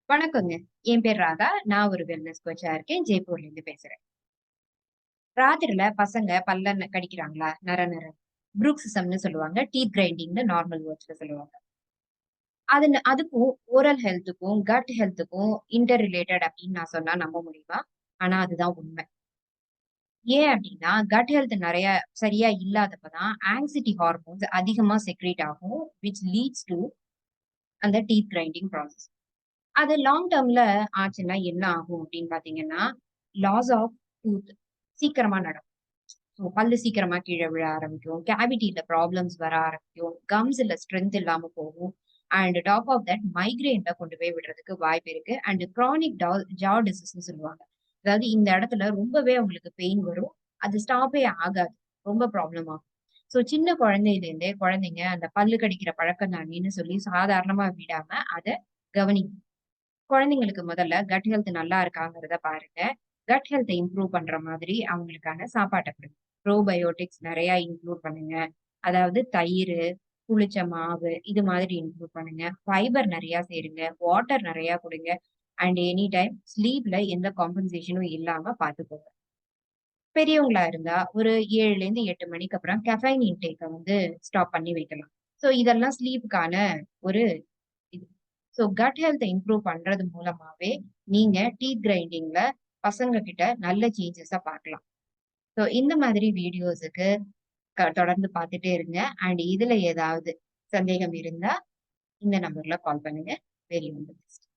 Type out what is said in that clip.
வணக்கங்க. என் பேர் ராதா. நான் ஒரு வெல்னஸ் கோச்சா இருக்கேன். ஜெய்ப்பூர்ல இருந்து பேசுறேன். ராத்திரில பசங்க பல்ல கடிக்கிறாங்களா? நர நர புரூக்சிசம்னு சொல்லுவாங்க. டீத் கிரைண்டிங்ன்னு நார்மல் வேர்ட்ஸ்ல சொல்லுவாங்க. அதுக்கும் ஓரல் ஹெல்த்துக்கும், கட் ஹெல்த்துக்கும் இன்டர் ரிலேட்டட் அப்படின்னு நான் சொன்னா நம்ப முடியுமா? ஆனா அதுதான் உண்மை. ஏன் அப்படின்னா, கட் ஹெல்த் நெறைய சரியா இல்லாதப்ப தான் ஆங்ஸைட்டி ஹார்மோன்ஸ் அதிகமா செக்ரீட் ஆகும். விச் லீட்ஸ் டூ அந்த டீத் கிரைண்டிங் ப்ராசஸ். அது லாங் டெர்ம்ல ஆச்சுன்னா என்ன ஆகும் அப்படின்னு பார்த்தீங்கன்னா, லாஸ் ஆஃப் டூத் சீக்கிரமா நடக்கும். ஸோ பல்லு சீக்கிரமா கீழ விழ ஆரம்பிக்கும். கேவிட்டில ப்ராப்ளம்ஸ் வர ஆரம்பிக்கும். கம்ஸ்ல ஸ்ட்ரென்த் இல்லாம போகும். அண்ட் டாப் ஆஃப் தட் மைக்ரேன்ல கொண்டு போய் விடுறதுக்கு வாய்ப்பு இருக்கு. அண்ட் கிரானிக் ஜா டிசீஸ்ன்னு சொல்லுவாங்க. அதாவது இந்த இடத்துல ரொம்பவே உங்களுக்கு பெயின் வரும். அது ஸ்டாப்பே ஆகாது. ரொம்ப ப்ராப்ளம் ஆகும். ஸோ சின்ன குழந்தையிலேருந்தே குழந்தைங்க அந்த பல்லு கடிக்கிற பழக்கம் தானேன்னு சொல்லி சாதாரணமா விடாம அத கவனிக்கணும். குழந்தைங்களுக்கு முதல்ல கட் ஹெல்த் நல்லா இருக்காங்கிறத பாருங்க. கட் ஹெல்த்த இம்ப்ரூவ் பண்ற மாதிரி அவங்களுக்கான சாப்பாட்ட குடுங்க. ப்ரோபயோட்டிக்ஸ் நெறைய இன்க்ளூட் பண்ணுங்க. அதாவது தயிரு, புளிச்ச மாவு இது மாதிரி இன்க்ளூட் பண்ணுங்க. ஃபைபர் நெறையா சேருங்க. வாட்டர் நெறையா குடுங்க. அண்ட் எனி டைம் ஸ்லீப்ல எந்த காம்பன்சேஷனும் இல்லாம பார்த்துக்கோங்க. பெரியவங்களா இருந்தா ஒரு 7லேருந்து 8 மணிக்கு அப்புறம் கெஃபைன் இன்டேக்க ஸ்டாப் பண்ணி வைக்கலாம். ஸோ இதெல்லாம் ஸ்லீப்புக்கான ஒரு இது. ஸோ கட் ஹெல்த்த இம்ப்ரூவ் பண்றது மூலமாவே, நீங்க டீத் கிரைண்டிங்ல பசங்க கிட்ட நல்ல சேஞ்சஸ பார்க்கலாம். ஸோ இந்த மாதிரி வீடியோஸுக்கு தொடர்ந்து பார்த்துட்டே இருங்க. அண்ட் இதுல ஏதாவது சந்தேகம் இருந்தா, இந்த நம்பர்ல கால் பண்ணுங்க. Very all the best.